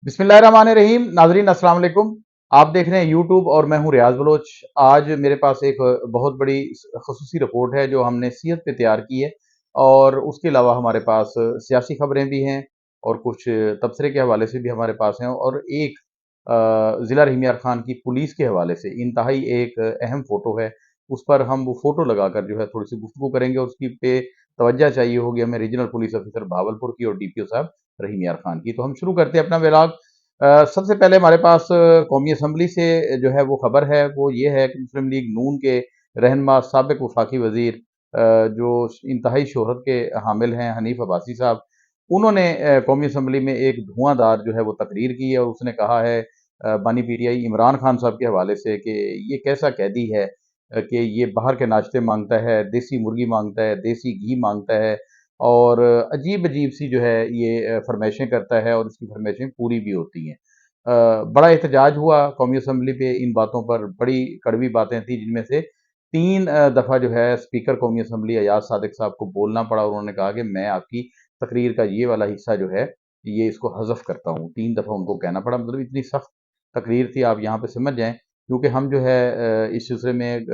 बिस्मिल्लाहिर्रहमानिर्रहीम। नाजरीन अस्सलाम वालेकुम। आप देख रहे हैं यूट्यूब और मैं हूं रियाज बलोच। आज मेरे पास एक बहुत बड़ी खसूसी रिपोर्ट है जो हमने सेहत पे तैयार की है, और उसके अलावा हमारे पास सियासी खबरें भी हैं और कुछ तबसरे के हवाले से भी हमारे पास हैं, और एक ज़िला रहीम यार खान की पुलिस के हवाले से इंतहाई एक अहम फ़ोटो है। उस पर हम वो फ़ोटो लगाकर जो है थोड़ी सी गुफ्तगू करेंगे, और उसकी पे तवज्जो चाहिए होगी हमें रीजनल पुलिस ऑफिसर भावलपुर की और डीपीओ साहब रहीम यार खान की। तो हम शुरू करते हैं अपना व्लॉग। सबसे पहले हमारे पास कौमी असम्बली से जो है वो खबर है, वो ये है कि मुस्लिम लीग नून के रहनमा साबिक वफाकी वजीर जो इंतहाई शोहरत के हामिल हैं हनीफ अब्बासी साहब, उन्होंने कौमी असम्बली में एक धुआंधार जो है वो तकरीर की है, और उसने कहा है बानी पीटीआई इमरान खान साहब के हवाले से कि ये कैसा कैदी है कि ये बाहर के नाश्ते मांगता है, देसी मुर्गी मांगता है, देसी घी मांगता है, और अजीब-अजीब सी जो है ये फरमाइशें करता है, और इसकी फरमाइशें पूरी भी होती हैं। बड़ा एहतजाज हुआ कौमी असम्बली पे इन बातों पर, बड़ी कड़वी बातें थी जिनमें से 3 दफ़ा जो है स्पीकर कौमी असम्बली अयाज सादिक साहब को बोलना पड़ा, और उन्होंने कहा कि मैं आपकी तकरीर का ये वाला हिस्सा जो है ये इसको हज़फ करता हूँ। 3 दफ़ा उनको कहना पड़ा, मतलब इतनी सख्त तकरीर थी, आप यहाँ पे समझ जाएँ। क्योंकि हम जो है इस सिलसिले में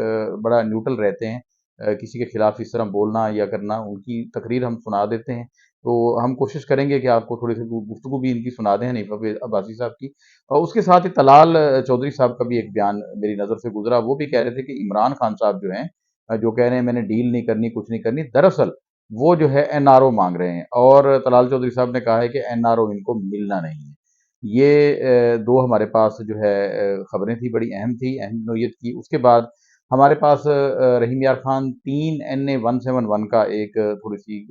बड़ा न्यूट्रल रहते हैं। किसी के खिलाफ इस तरह बोलना या करना, उनकी तकरीर हम सुना देते हैं। तो हम कोशिश करेंगे कि आपको थोड़ी-सी गुफ्तगू भी इनकी सुना दें, हनीफ अब्बासी साहब की। और उसके साथ ही तलाल चौधरी साहब का भी एक बयान मेरी नज़र से गुज़रा। वो भी कह रहे थे कि इमरान खान साहब जो हैं जो कह रहे हैं मैंने डील नहीं करनी, कुछ नहीं करनी, दरअसल वो जो है एनआरओ माँग रहे हैं, और तलाल चौधरी साहब ने कहा है कि एनआरओ इनको मिलना नहीं है। ये 2 हमारे पास जो है खबरें थी, बड़ी अहम थी, अहम नोयत की। उसके बाद हमारे पास रहीम यार खान 3 एनए 171 का एक थोड़ी-सी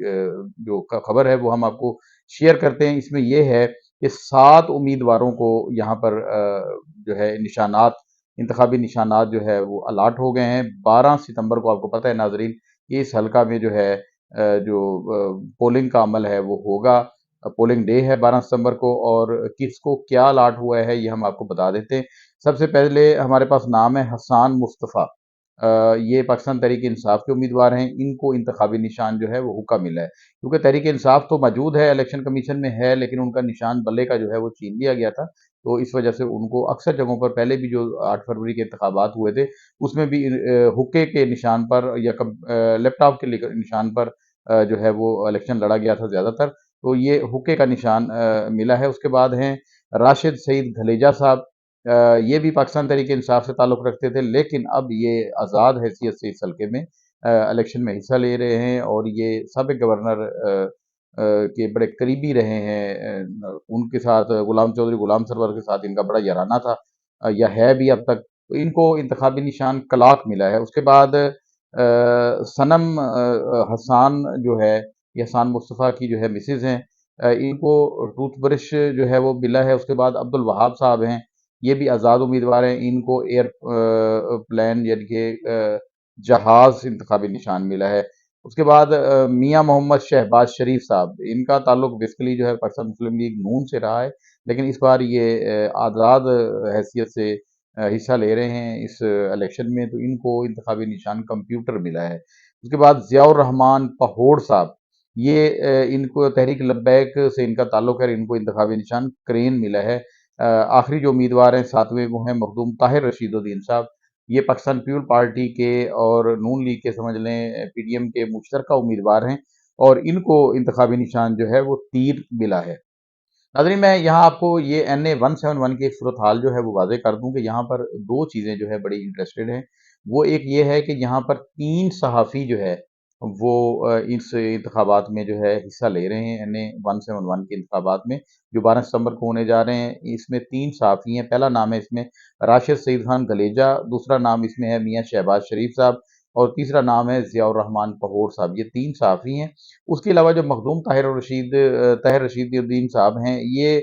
जो ख खबर है वो हम आपको शेयर करते हैं। इसमें ये है कि 7 उम्मीदवारों को यहाँ पर जो है निशानात, इंतखाबी निशानात जो है वो अलॉट हो गए हैं। 12 सितंबर को आपको पता है नाज़रीन, इस हलका में जो है जो पोलिंग का अमल है वो होगा। पोलिंग डे है 12 सितंबर को, और किसको क्या अलॉट हुआ है ये हम आपको बता देते हैं। सबसे पहले हमारे पास नाम है हसान मुस्तफ़ा। ये पाकिस्तान तहरीक-ए-इंसाफ के उम्मीदवार हैं। इनको इंतखाबी निशान जो है वो हुक्का मिला है, क्योंकि तहरीक-ए-इंसाफ तो मौजूद है, इलेक्शन कमीशन में है, लेकिन उनका निशान बल्ले का जो है वो छीन लिया गया था। तो इस वजह से उनको अक्सर जगहों पर पहले भी जो 8 फरवरी के इंतखाबात हुए थे, उसमें भी हुक्के के निशान पर या लैपटॉप के निशान पर जो है वो इलेक्शन लड़ा गया था ज़्यादातर। तो ये हुक्के का निशान मिला है। उसके बाद हैं राशिद सईद घलेजा साहब। ये भी पाकिस्तान तहरीक इंसाफ से ताल्लुक़ रखते थे, लेकिन अब ये आज़ाद हैसियत से इस हल्के में इलेक्शन में हिस्सा ले रहे हैं, और ये साबिक़ गवर्नर के बड़े करीबी रहे हैं। उनके साथ गुलाम चौधरी गुलाम सरवर के साथ इनका बड़ा याराना था, या है भी अब तक। तो इनको इंतखाबी निशान कलाक मिला है। उसके बाद सनम हसान जो है, ये हसान मुस्तफ़ा की जो है मिसेज़ हैं, इनको टूथ ब्रश जो है वो मिला है। उसके बाद अब्दुल वहाब साहब हैं, ये भी आज़ाद उम्मीदवार हैं, इनको एयर प्लेन यानी कि जहाज़ इंतखाबी निशान मिला है। उसके बाद मियाँ मोहम्मद शहबाज शरीफ साहब, इनका ताल्लुक बेसिकली जो है पाकिस्तान मुस्लिम लीग नून से रहा है, लेकिन इस बार ये आज़ाद हैसियत से हिस्सा ले रहे हैं इस इलेक्शन में, तो इनको इंतखाबी निशान कंप्यूटर मिला है। उसके बाद ज़ियाउर रहमान पहोड़ साहब, ये इनको तहरीक लब्बैक से इनका ताल्लुक है, इनको इंतखाबी निशान क्रेन मिला है। आखिरी जो उम्मीदवार हैं 7वें, वो हैं मखदूम ताहिर रशीदुद्दीन साहब। ये पाकिस्तान पीपल पार्टी के और नून लीग के, समझ लें पीडीएम के मुश्तरका उम्मीदवार हैं, और इनको इंतखाबी निशान जो है वो तीर मिला है। नाज़रीन, मैं यहाँ आपको ये एनए 171 की एक सूरत हाल जो है वो वाज़ेह कर दूँ कि यहाँ पर 2 चीज़ें जो है बड़ी इंटरेस्टेड हैं। वो एक ये है कि यहाँ पर 3 सहाफ़ी जो है वो इस इंतखाबात में जो है हिस्सा ले रहे हैं, एनए 171 के इंतखाबात में, जो 12 सितंबर को होने जा रहे हैं। इसमें 3 सहाफ़ी हैं। पहला नाम है इसमें राशिद सईद खान गलेजा, दूसरा नाम इसमें है मियाँ शहबाज शरीफ साहब, और तीसरा नाम है ज़ियाउर रहमान पहोड़ साहब। ये 3 सहाफ़ी हैं। उसके अलावा जो मखदूम ताहिर रशीदुद्दीन साहब हैं, ये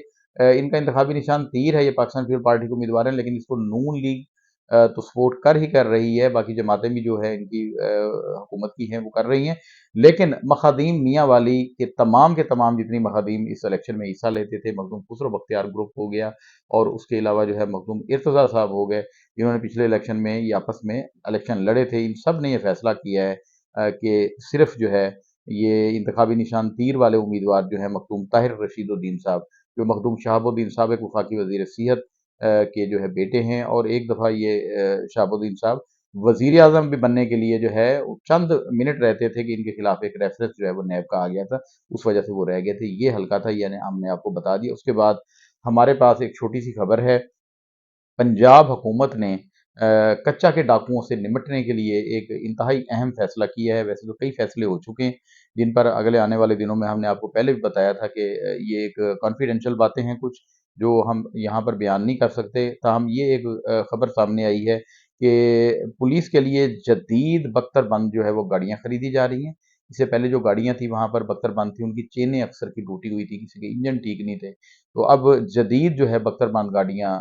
इनका इंतखाबी निशान तीर है। ये पाकिस्तान पीपल पार्टी के उम्मीदवार हैं, लेकिन इसको नून लीग तो सपोर्ट कर ही कर रही है, बाकी जमातें भी जो है इनकी हुकूमत की हैं वो कर रही हैं। लेकिन मख़ादीम मियाँ वाली के तमाम जितनी मख़ादीम इस इलेक्शन में हिस्सा लेते थे, मखदूम खुसरो बख्तियार ग्रुप हो गया, और उसके अलावा जो है मखदूम इर्तज़ा साहब हो गए, इन्होंने पिछले इलेक्शन में ये आपस में इलेक्शन लड़े थे। इन सब ने ये फैसला किया है कि सिर्फ जो है ये इंतखाबी निशान तीर वाले उम्मीदवार जो हैं मखदूम ताहिर रशीदुद्दीन साहब, जो मखदूम शहाबुद्दीन साबिक वफाकी वज़ीर सेहत के जो है बेटे हैं, और एक दफ़ा ये शहाबुद्दीन साहब वज़ीर आज़म भी बनने के लिए जो है चंद मिनट रहते थे कि इनके खिलाफ एक रेफरेंस जो है वो नैब का आ गया था, उस वजह से वो रह गए थे। ये हल्का था, यानी हमने आपको बता दिया। उसके बाद हमारे पास एक छोटी सी खबर है। पंजाब हुकूमत ने कच्चा के डाकुओं से निपटने के लिए एक इंतहाई अहम फैसला किया है। वैसे तो कई फैसले हो चुके हैं, जिन पर अगले आने वाले दिनों में हमने आपको पहले भी बताया था कि ये एक कॉन्फिडेंशियल बातें हैं कुछ, जो हम यहाँ पर बयान नहीं कर सकते। ताहम ये एक खबर सामने आई है कि पुलिस के लिए जदीद बख्तरबंद जो है वो गाड़ियाँ खरीदी जा रही हैं। इससे पहले जो गाड़ियाँ थी वहाँ पर बख्तरबंद थी, उनकी चेनें अक्सर की टूटी हुई थी, किसी के इंजन ठीक नहीं थे। तो अब जदीद जो है बख्तरबंद गाड़ियाँ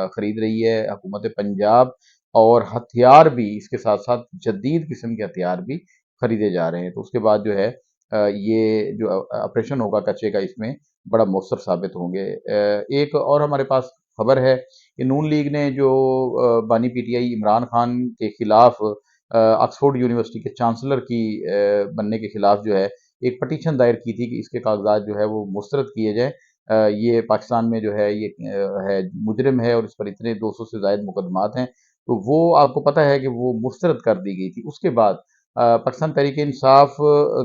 खरीद रही है हुकूमत पंजाब, और हथियार भी इसके साथ-साथ जदीद किस्म के हथियार भी खरीदे जा रहे हैं। तो उसके बाद जो है ये जो ऑपरेशन होगा कच्चे का, इसमें बड़ा मौसर साबित होंगे। एक और हमारे पास खबर है कि नून लीग ने जो बानी पीटीआई इमरान खान के खिलाफ ऑक्सफोर्ड यूनिवर्सिटी के चांसलर की बनने के खिलाफ जो है एक पटिशन दायर की थी कि इसके कागजात जो है वो मुस्तरद किए जाएँ। ये पाकिस्तान में जो है ये है मुजरिम है, और इस पर इतने 200 से ज़ायद मुकदमात हैं। तो वो आपको पता है कि वो मुस्तरद कर दी गई थी। उसके बाद पाकिस्तान तहरीक-ए-इंसाफ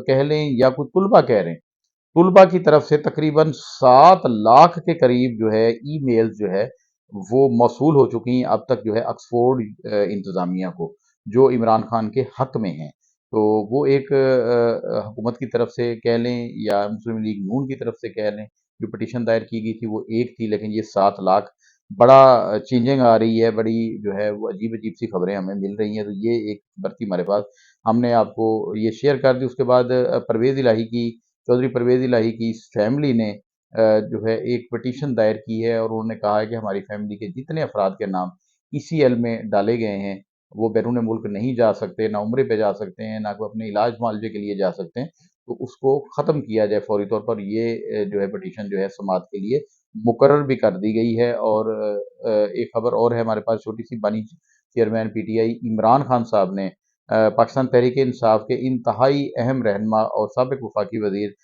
कह लें या कोई तुलबा कह लें, तुलबा की तरफ से तकरीबन 7 लाख के करीब जो है ईमेल्स जो है वो मौसूल हो चुकी हैं अब तक जो है ऑक्सफोर्ड इंतज़ामिया को, जो इमरान खान के हक में हैं। तो वो एक हुकूमत की तरफ से कह लें या मुस्लिम लीग नून की तरफ से कह लें, जो पिटीशन दायर की गई थी वो एक थी, लेकिन ये 7 लाख बड़ा चेंजिंग आ रही है, बड़ी जो है वो अजीब-अजीब सी खबरें हमें मिल रही हैं। तो ये एक खबर थी हमारे पास, हमने आपको ये शेयर कर दी। उसके बाद परवेज़ इलाही की चौधरी परवेज़ इलाही की इस फैमिली ने जो है एक पिटीशन दायर की है, और उन्होंने कहा है कि हमारी फैमिली के जितने अफराद के नाम ईसीएल में डाले गए हैं, वो बैरून मुल्क नहीं जा सकते, ना उम्रे पे जा सकते हैं, ना कोई अपने इलाज मुआवजे के लिए जा सकते हैं। तो उसको ख़त्म किया जाए फौरी तौर पर। ये जो है पिटीशन जो है समाअत के लिए मुकर्रर भी कर दी गई है। और एक खबर और है हमारे पास छोटी-सी, बानी चेयरमैन पीटीआई इमरान खान साहब ने पाकिस्तान तहरीक-ए-इंसाफ के इंतहाई अहम रहनुमा और साबिक वफाकी वज़ीर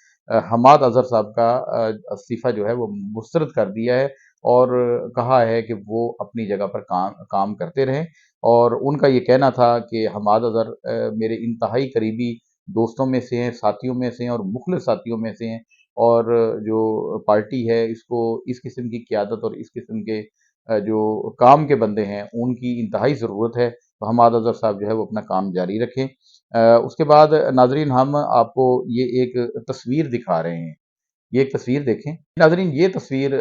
हमाद अज़हर साहब का इस्तीफ़ा जो है वो मुस्तरद कर दिया है, और कहा है कि वो अपनी जगह पर काम काम करते रहें। और उनका ये कहना था कि हमाद अज़हर मेरे इंतहाई करीबी दोस्तों में से हैं, साथियों में से हैं, और मुख़लिस साथियों में से हैं, और जो पार्टी है इसको इस किस्म की क़यादत और इस किस्म के जो काम के बंदे हैं उनकी इंतहाई ज़रूरत है। तो हमाद अज़हर साहब जो है वो अपना काम जारी रखें। उसके बाद नाज़रीन हम आपको ये एक तस्वीर दिखा रहे हैं। ये एक तस्वीर देखें। नाज़रीन, ये तस्वीर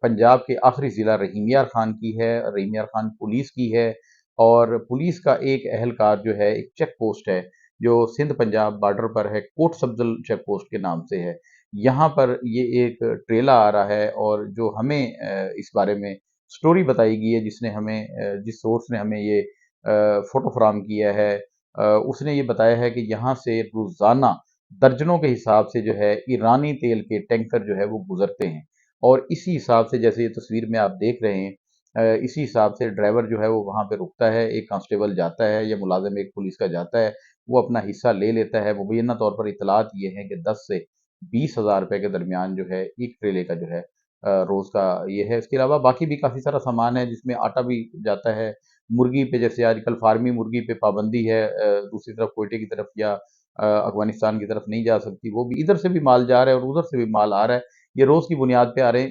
पंजाब के आखिरी ज़िला रहीम यार खान की है। रहीम यार खान पुलिस की है, और पुलिस का एक अहलकार जो है, एक चेक पोस्ट है, जो सिंध पंजाब बॉर्डर पर है, कोट सब्ज़ल चेक पोस्ट के नाम से है। यहाँ पर ये एक ट्रेला आ रहा है, और जो हमें इस बारे में स्टोरी बताई गई है, जिसने हमें जिस सोर्स ने हमें ये फ़ोटो फ़राहम किया है, उसने ये बताया है कि यहाँ से रोज़ाना दर्जनों के हिसाब से जो है ईरानी तेल के टैंकर जो है वो गुजरते हैं। और इसी हिसाब से, जैसे ये तस्वीर में आप देख रहे हैं, इसी हिसाब से ड्राइवर जो है वो वहाँ पे रुकता है, एक कांस्टेबल जाता है या मुलाजिम एक पुलिस का जाता है, वो अपना हिस्सा ले लेता है। मुबैना तौर पर इतलात ये है कि 10 से 20,000 रुपए के दरमियान जो है एक ट्रेले का जो है रोज़ का ये है। इसके अलावा बाकी भी काफ़ी सारा सामान है, जिसमें आटा भी जाता है। मुर्गी पे जैसे आजकल फार्मी मुर्गी पे पाबंदी है, दूसरी तरफ कोयटे की तरफ या अफ़गानिस्तान की तरफ नहीं जा सकती, वो भी इधर से भी माल जा रहा है और उधर से भी माल आ रहा है। ये रोज़ की बुनियाद पे आ रहे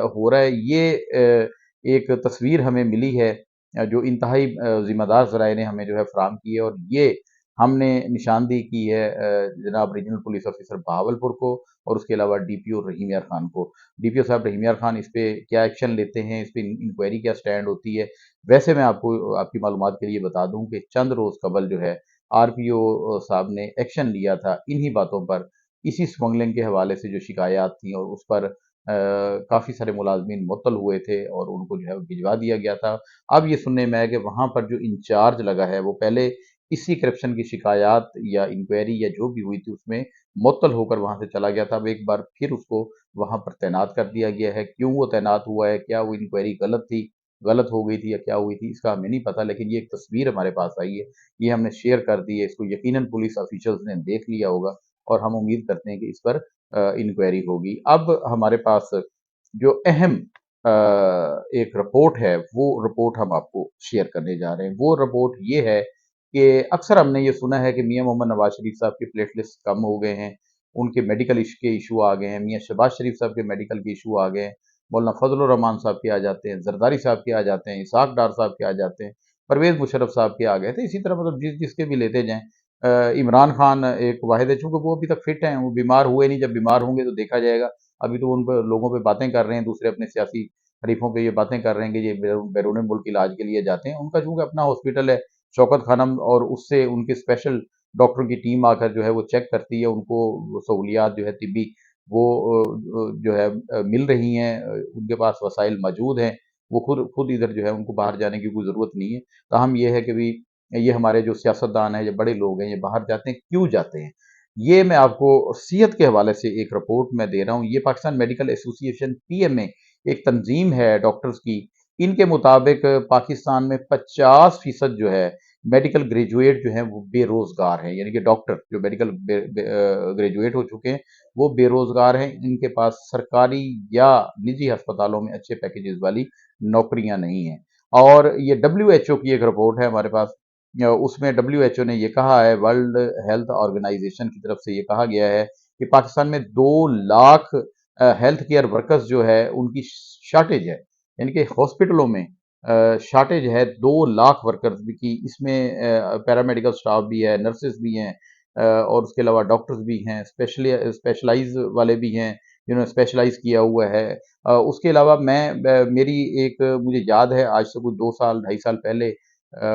हो रहा है। ये एक तस्वीर हमें मिली है, जो इंतहाई ज़िम्मेदार ज़राए ने हमें जो है फ़राहम की है, और ये हमने निशानदेही की है जनाब रीजनल पुलिस ऑफ़िसर बहावलपुर को, और उसके अलावा डीपीओ रहीम यार खान को। डीपीओ साहब रहीम यार खान इस पे क्या एक्शन लेते हैं, इस पे इंक्वायरी क्या स्टैंड होती है। वैसे मैं आपको आपकी मालूमात के लिए बता दूँ कि चंद रोज़ कबल जो है आरपीओ साहब ने एक्शन लिया था इन्हीं बातों पर, इसी स्मगलिंग के हवाले से जो शिकायत थी, और उस पर काफ़ी सारे मुलाज़मीन मुअत्तल हुए थे, और उनको जो है वो भिजवा दिया गया था। अब ये सुनने में आया कि वहाँ पर जो इंचार्ज लगा है, वो पहले इसी करप्शन की शिकायत या इंक्वायरी या जो भी हुई थी उसमें मुअत्तल होकर वहाँ से चला गया था। अब एक बार फिर उसको वहाँ पर तैनात कर दिया गया है। क्यों वो तैनात हुआ है? क्या वो इंक्वायरी गलत थी, गलत हो गई थी, या क्या हुई थी, इसका हमें नहीं पता, लेकिन ये एक तस्वीर हमारे पास आई है। ये हमने शेयर कर दी है। इसको यकीनन पुलिस ऑफिशियल्स ने देख लिया होगा, और हम उम्मीद करते हैं कि इस पर इंक्वायरी होगी। अब हमारे पास जो अहम एक रिपोर्ट है, वो रिपोर्ट हम आपको शेयर करने जा रहे हैं। वो रिपोर्ट ये है कि अक्सर हमने ये सुना है कि मियाँ मोहम्मद नवाज शरीफ साहब के प्लेटलेट्स कम हो गए हैं, उनके मेडिकल के इशू आ गए हैं, मियाँ शहबाज शरीफ साहब के मेडिकल के इशू आ गए हैं, मौलाना फजल रहमान साहब के आ जाते हैं, जरदारी साहब के आ जाते हैं, इसहाक डार साहब के आ जाते हैं, परवेज मुशर्रफ साहब के आ गए थे। इसी तरह मतलब जिसके भी लेते जाएं, इमरान खान एक वाहिद है, चूंकि वो अभी तक फिट हैं, वो बीमार हुए नहीं, जब बीमार होंगे तो देखा जाएगा। अभी तो उन पर लोगों पे बातें कर रहे हैं, दूसरे अपने सियासी हरीफों पे ये बातें कर रहे हैं कि ये बैरून मुल्क इलाज के लिए जाते हैं। उनका चूंकि अपना हॉस्पिटल है शौकत खानम, और उससे उनके स्पेशल डॉक्टरों की टीम आकर जो है वो चेक करती है, उनको सहूलियात जो है तिब्बी वो जो है मिल रही हैं, उनके पास वसाइल मौजूद हैं, वो खुद खुद इधर जो है उनको बाहर जाने की कोई ज़रूरत नहीं है। ताहम ये है कि भी ये हमारे जो सियासतदान हैं, ये बड़े लोग हैं, ये बाहर जाते हैं, क्यों जाते हैं? ये मैं आपको सेहत के हवाले से एक रिपोर्ट मैं दे रहा हूँ। ये पाकिस्तान मेडिकल एसोसिएशन पीएमए एक तंजीम है डॉक्टर्स की। इनके मुताबिक पाकिस्तान में 50% जो है मेडिकल ग्रेजुएट जो हैं वो बेरोजगार हैं, यानी कि डॉक्टर जो मेडिकल ग्रेजुएट हो चुके हैं वो बेरोजगार हैं। इनके पास सरकारी या निजी अस्पतालों में अच्छे पैकेजेस वाली नौकरियां नहीं हैं। और ये डब्ल्यूएचओ की एक रिपोर्ट है हमारे पास, उसमें डब्ल्यूएचओ ने ये कहा है, वर्ल्ड हेल्थ ऑर्गेनाइजेशन की तरफ से ये कहा गया है कि पाकिस्तान में 2 लाख हेल्थ केयर वर्कर्स जो है उनकी शार्टेज है, यानी कि हॉस्पिटलों में शार्टेज है 2 लाख वर्कर्स की। इसमें पैरामेडिकल स्टाफ भी है, नर्सेस भी हैं, और उसके अलावा डॉक्टर्स भी हैं, स्पेशलाइज वाले भी हैं जिन्होंने स्पेशलाइज किया हुआ है। उसके अलावा मेरी एक मुझे याद है आज से कुछ 2 साल 2.5 साल पहले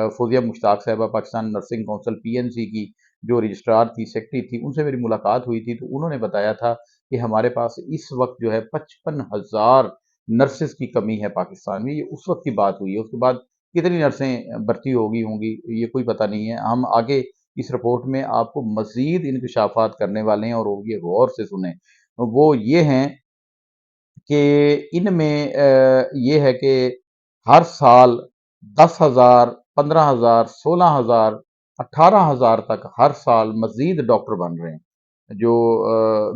फौजिया मुश्ताक साहिबा पाकिस्तान नर्सिंग काउंसिल पीएनसी की जो रजिस्ट्रार थी, सेक्रेटरी थी, उनसे मेरी मुलाकात हुई थी, तो उन्होंने बताया था कि हमारे पास इस वक्त जो है 55,000 नर्सेस की कमी है पाकिस्तान में। ये उस वक्त की बात हुई है, उसके बाद कितनी नर्सें भर्ती होंगी ये कोई पता नहीं है। हम आगे इस रिपोर्ट में आपको मजीद इंकशाफात करने वाले हैं, और वो ये गौर से सुने। वो ये हैं कि इनमें ये है कि हर साल 10,000, 15,000, 16,000, 18,000 तक हर साल मजीद डॉक्टर बन रहे हैं जो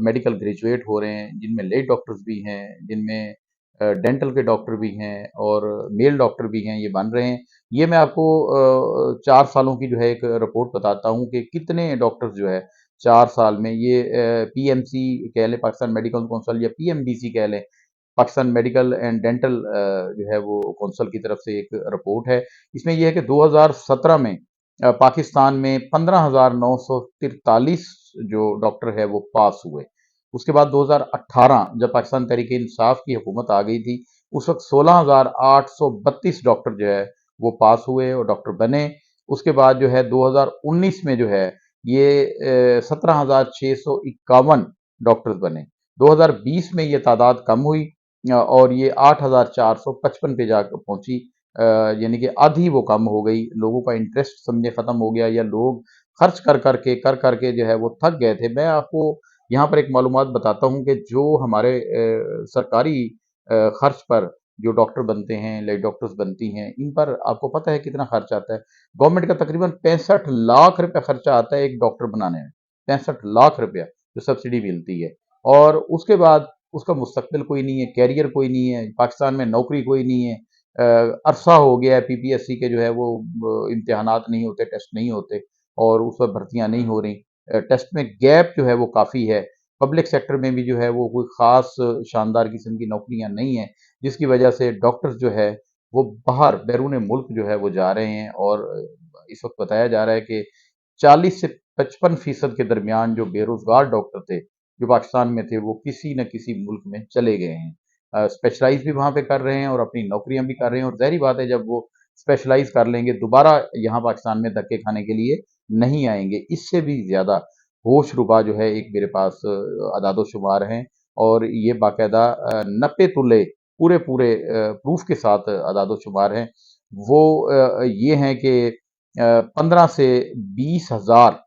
मेडिकल ग्रेजुएट हो रहे हैं, जिनमें लेडी डॉक्टर्स भी हैं, जिनमें डेंटल के डॉक्टर भी हैं, और मेल डॉक्टर भी हैं, ये बन रहे हैं। ये मैं आपको 4 सालों की जो है एक रिपोर्ट बताता हूँ कि कितने डॉक्टर्स जो है 4 साल में, ये पीएमसी कह लें, पाकिस्तान मेडिकल काउंसिल, या पीएमडीसी कह लें, पाकिस्तान मेडिकल एंड डेंटल जो है वो कौंसल की तरफ से एक रिपोर्ट है। इसमें यह है कि 2017 में पाकिस्तान में 15,943 जो डॉक्टर है वो पास हुए। उसके बाद 2018 जब पाकिस्तान तहरीक इंसाफ की हुकूमत आ गई थी, उस वक्त 16,832 डॉक्टर जो है वो पास हुए और डॉक्टर बने। उसके बाद जो है 2019 में जो है ये 17,651 डॉक्टर्स बने। 2020 में ये तादाद कम हुई और ये 8,455 पे जाकर पहुंची, यानी कि आधी वो कम हो गई। लोगों का इंटरेस्ट समझे खत्म हो गया, या लोग खर्च कर करके जो है वो थक गए थे। मैं आपको यहाँ पर एक मालूमात बताता हूँ कि जो हमारे सरकारी खर्च पर जो डॉक्टर बनते हैं, लेडी डॉक्टर्स बनती हैं, इन पर आपको पता है कितना खर्च आता है? गवर्नमेंट का तकरीबन 65 लाख रुपया खर्चा आता है एक डॉक्टर बनाने में, 65 लाख रुपया जो सब्सिडी मिलती है। और उसके बाद उसका मुस्तकबिल कोई नहीं है, कैरियर कोई नहीं है, पाकिस्तान में नौकरी कोई नहीं है। अरसा हो गया है, पीपीएससी के जो है वो इम्तिहानात नहीं होते, टेस्ट नहीं होते, और उस पर भर्तियां नहीं हो रही। टेस्ट में गैप जो है वो काफ़ी है। पब्लिक सेक्टर में भी जो है वो कोई ख़ास शानदार किस्म की नौकरियां नहीं हैं, जिसकी वजह से डॉक्टर्स जो है वो बाहर बैरून मुल्क जो है वो जा रहे हैं। और इस वक्त बताया जा रहा है कि 40 से 55% के दरमियान जो बेरोजगार डॉक्टर थे जो पाकिस्तान में थे, वो किसी न किसी मुल्क में चले गए हैं। स्पेशलाइज भी वहाँ पे कर रहे हैं और अपनी नौकरियां भी कर रहे हैं, और ज़ाहिर बात है जब वो स्पेशलाइज कर लेंगे दोबारा यहाँ पाकिस्तान में धक्के खाने के लिए नहीं आएंगे। इससे भी ज़्यादा होशरुबा जो है एक मेरे पास अदादो शुमार हैं, और ये बाकायदा 90 तुले पूरे पूरे प्रूफ के साथ अदादो शुमार हैं। वो ये हैं कि 15 से 20 हज़ार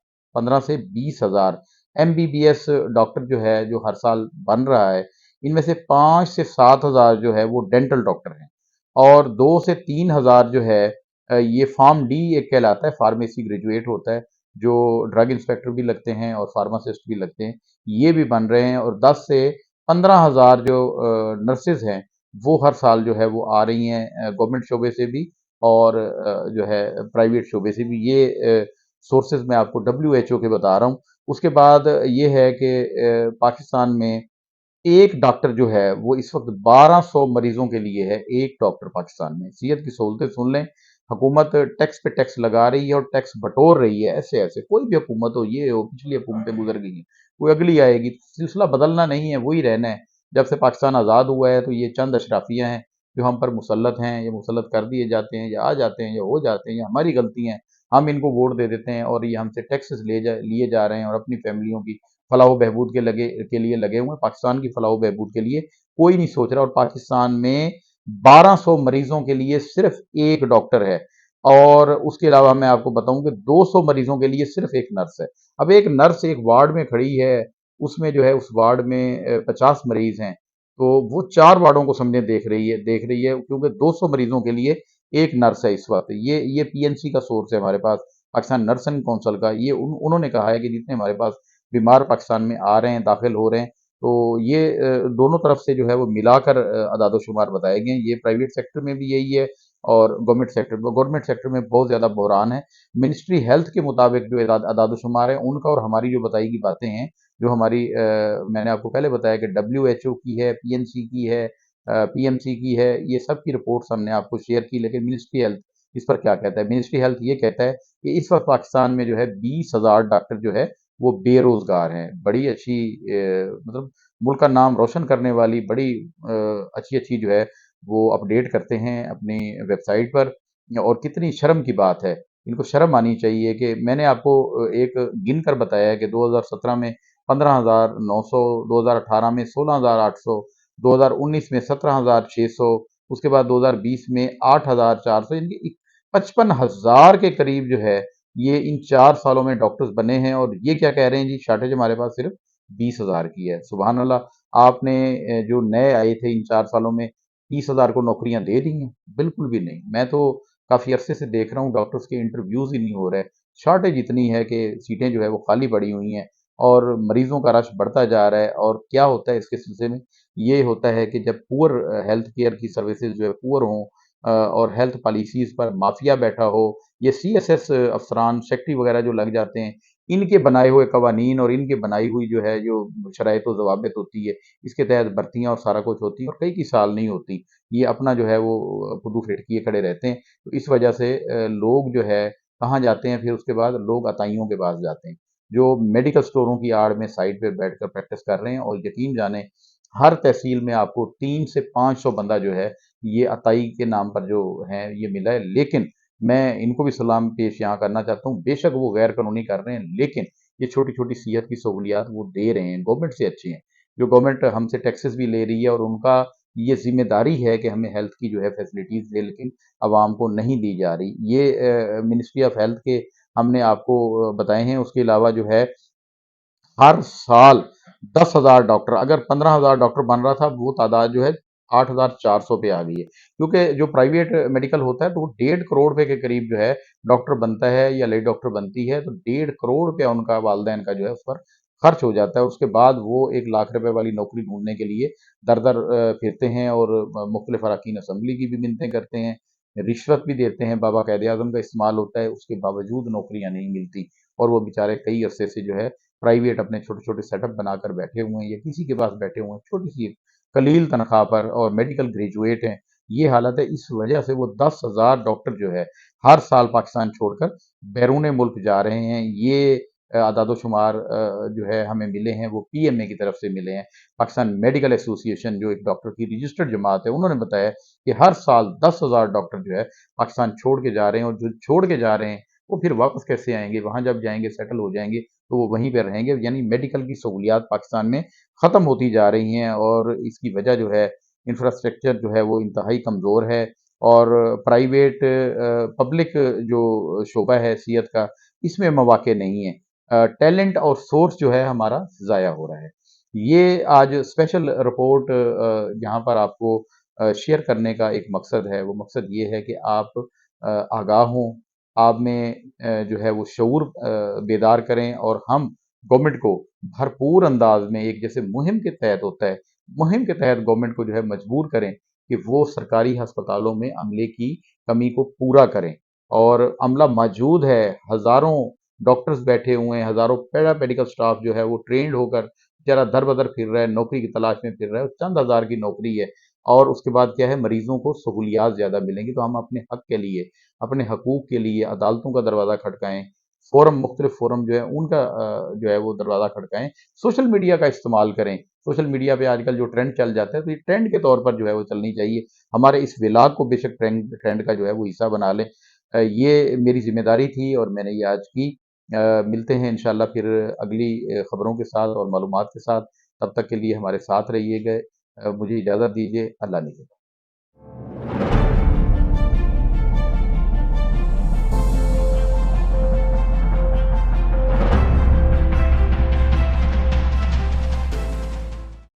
एमबीबीएस डॉक्टर जो है जो हर साल बन रहा है, इनमें से 5 से 7 हज़ार जो है वो डेंटल डॉक्टर हैं, और 2 से 3 हज़ार जो है ये फार्म डी एक कहलाता है, फार्मेसी ग्रेजुएट होता है, जो ड्रग इंस्पेक्टर भी लगते हैं और फार्मासिस्ट भी लगते हैं, ये भी बन रहे हैं। और 10 से 15,000 जो नर्सेज हैं वो हर साल जो है वो आ रही हैं गवर्नमेंट शोबे से भी और जो है प्राइवेट शोबे से भी। ये सोर्सेज मैं आपको WHO के बता रहा हूँ। उसके बाद ये है कि पाकिस्तान में एक डॉक्टर जो है वो इस वक्त 1200 मरीजों के लिए है। एक डॉक्टर पाकिस्तान में। सेहत की सहूलतें सुन लें, हुकूमत टैक्स पे टैक्स लगा रही है और टैक्स बटोर रही है। ऐसे ऐसे कोई भी हुकूमत हो, ये हो, पिछली हुकूमतें गुजर गई हैं, कोई अगली आएगी, सिलसिला बदलना नहीं है, वही रहना है। जब से पाकिस्तान आज़ाद हुआ है तो ये चंद अशराफियाँ हैं जो हम पर मुसल्लत हैं, ये मुसल्लत कर दिए जाते हैं, या आ जाते हैं, या हो जाते हैं, या हमारी गलती है, हम इनको वोट दे देते हैं और ये हमसे टैक्सेस लिए जा रहे हैं और अपनी फैमिलियों की फलाह बहबूद के लिए लगे हुए हैं। पाकिस्तान की फलाह बहबूद के लिए कोई नहीं सोच रहा। और पाकिस्तान में 1200 मरीजों के लिए सिर्फ एक डॉक्टर है और उसके अलावा मैं आपको बताऊं कि 200 मरीजों के लिए सिर्फ एक नर्स है। अब एक नर्स एक वार्ड में खड़ी है, उसमें जो है उस वार्ड में 50 मरीज हैं, तो वो 4 वार्डों को समझे देख रही है क्योंकि 200 मरीजों के लिए एक नर्स है इस वक्त। ये PNC का सोर्स है हमारे पास, पाकिस्तान नर्सिंग काउंसिल का। ये उन्होंने कहा है कि जितने हमारे पास बीमार पाकिस्तान में आ रहे हैं, दाखिल हो रहे हैं, तो ये दोनों तरफ से जो है वो मिलाकर अदाद-ओ-शुमार बताए गए हैं। ये प्राइवेट सेक्टर में भी यही है और गवर्नमेंट सेक्टर में बहुत ज़्यादा बहरान है। मिनिस्ट्री हेल्थ के मुताबिक जो अदाद-ओ-शुमार है उनका और हमारी जो बताई गई बातें हैं, जो हमारी मैंने आपको पहले बताया कि WHO की है, PNC की है, PMC की है, ये सब की रिपोर्ट्स हमने आपको शेयर की। लेकिन मिनिस्ट्री हेल्थ इस पर क्या कहता है? मिनिस्ट्री हेल्थ ये कहता है कि इस वक्त पाकिस्तान में जो है 20,000 डॉक्टर जो है वो बेरोजगार हैं। बड़ी अच्छी मतलब मुल्क का नाम रोशन करने वाली बड़ी अच्छी अच्छी जो है वो अपडेट करते हैं अपनी वेबसाइट पर। और कितनी शर्म की बात है, इनको शर्म आनी चाहिए कि मैंने आपको एक गिन कर बताया है कि 2017 में 15,900, 2018 में 16,800, 2019 में 17,600, उसके बाद 2020 में 8,400, यानी 55,000 के करीब जो है ये इन 4 सालों में डॉक्टर्स बने हैं। और ये क्या कह रहे हैं जी, शॉर्टेज हमारे पास सिर्फ 20,000 की है। सुभान अल्लाह। आपने जो नए आए थे इन 4 सालों में 30,000 को नौकरियां दे दी हैं? बिल्कुल भी नहीं। मैं तो काफी अरसे से देख रहा हूँ डॉक्टर्स के इंटरव्यूज ही नहीं हो रहे। शॉर्टेज इतनी है कि सीटें जो है वो खाली पड़ी हुई हैं और मरीजों का रश बढ़ता जा रहा है। और क्या होता है इसके सिलसिले में? ये होता है कि जब पुअर हेल्थ केयर की सर्विसेज जो है पुअर हों और हेल्थ पॉलिसीज पर माफिया बैठा हो, ये CSS अफसरान सेक्रेटरी वगैरह जो लग जाते हैं, इनके बनाए हुए कवानीन और इनके बनाई हुई जो है जो शराइत व ज़वाबित होती है, इसके तहत भर्तियां और सारा कुछ होती है और कई की साल नहीं होती। ये अपना जो है वो फुदू फिटकिए खड़े रहते हैं। तो इस वजह से लोग जो है कहाँ जाते हैं? फिर उसके बाद लोग अताइयों के पास जाते हैं जो मेडिकल स्टोरों की आड़ में साइड पे बैठकर प्रैक्टिस कर रहे हैं। और यकीन जाने हर तहसील में आपको 300 से 500 बंदा जो है ये अताई के नाम पर जो है ये मिला है। लेकिन मैं इनको भी सलाम पेश यहाँ करना चाहता हूँ। बेशक वो गैर कानूनी कर रहे हैं, लेकिन ये छोटी छोटी सेहत की सहूलियात वो दे रहे हैं, गवर्नमेंट से अच्छी हैं। जो गवर्नमेंट हमसे टैक्सेस भी ले रही है और उनका ये जिम्मेदारी है कि हमें हेल्थ की जो है फैसिलिटीज दे, लेकिन आवाम को नहीं दी जा रही। ये मिनिस्ट्री ऑफ हेल्थ के हमने आपको बताए हैं। उसके अलावा जो है हर साल 10,000 डॉक्टर, अगर 15,000 डॉक्टर बन रहा था, वो तादाद जो है 8,400 पे आ गई है। क्योंकि जो प्राइवेट मेडिकल होता है तो वो 1.5 करोड़ रुपए के करीब जो है डॉक्टर बनता है या लेडी डॉक्टर बनती है, तो 1.5 करोड़ रुपया उनका वालदैन का जो है उस पर खर्च हो जाता है। उसके बाद वो 1 लाख रुपए वाली नौकरी ढूंढने के लिए दर दर फिरते हैं और मुख्तलिफ अरकान असम्बली की भी मिन्नतें करते हैं, रिश्वत भी देते हैं, बाबा कैद आजम का इस्तेमाल होता है, उसके बावजूद नौकरियां नहीं मिलती। और वो बेचारे कई अरसे से जो है प्राइवेट अपने छोटे छोटे सेटअप बनाकर बैठे हुए हैं या किसी के पास बैठे हुए हैं छोटी सी कलील तनख्वाह पर और मेडिकल ग्रेजुएट हैं। ये हालत है। इस वजह से वो 10,000 डॉक्टर जो है हर साल पाकिस्तान छोड़कर बैरून मुल्क जा रहे हैं। ये आदादो शुमार जो है हमें मिले हैं, वो PMA की तरफ से मिले हैं। पाकिस्तान मेडिकल एसोसिएशन जो एक डॉक्टर की रजिस्टर्ड जमात है, उन्होंने बताया कि हर साल 10,000 डॉक्टर जो है पाकिस्तान छोड़ के जा रहे हैं। और जो छोड़ के जा रहे हैं वो फिर वापस कैसे आएंगे? वहां जब जाएंगे सेटल हो जाएंगे तो वो वहीं पे रहेंगे। यानी मेडिकल की सहूलियात पाकिस्तान में ख़त्म होती जा रही हैं और इसकी वजह जो है इंफ्रास्ट्रक्चर जो है वो इंतहाई कमज़ोर है। और प्राइवेट पब्लिक जो शोबा है सेहत का, इसमें मौाक़े नहीं है। टैलेंट और सोर्स जो है हमारा ज़ाया हो रहा है। ये आज स्पेशल रिपोर्ट यहाँ पर आपको शेयर करने का एक मकसद है। वो मकसद ये है कि आप आगाह हों, आप में जो है वो शऊर बेदार करें और हम गवर्नमेंट को भरपूर अंदाज में एक जैसे मुहिम के तहत होता है मुहिम के तहत गवर्नमेंट को जो है मजबूर करें कि वो सरकारी अस्पतालों में अमले की कमी को पूरा करें। और अमला मौजूद है, हज़ारों डॉक्टर्स बैठे हुए हैं, हज़ारों पैरामेडिकल स्टाफ जो है वो ट्रेंड होकर बेचारा दर-बदर फिर रहा है, नौकरी की तलाश में फिर रहा है, चंद हज़ार की नौकरी है। और उसके बाद क्या है, मरीज़ों को सहूलियात ज़्यादा मिलेंगी, तो हम अपने हक के लिए, अपने हकूक़ के लिए अदालतों का दरवाज़ा खटकाएँ, मुख्तलिफ फ़ोरम जो है उनका जो है वो दरवाज़ा खटकाएँ, सोशल मीडिया का इस्तेमाल करें। सोशल मीडिया पे आजकल जो ट्रेंड चल जाता है, तो ये ट्रेंड के तौर पर जो है वो चलनी चाहिए। हमारे इस व्लॉग को बेशक ट्रेंड ट्रेंड का जो है वो हिस्सा बना लें। ये मेरी ज़िम्मेदारी थी और मैंने ये आज की। मिलते हैं इंशाअल्लाह फिर अगली खबरों के साथ और मालूमात के साथ। तब तक के लिए हमारे साथ रहिएगा। मुझे इजाज़त दीजिए। अल्लाह निगहबान।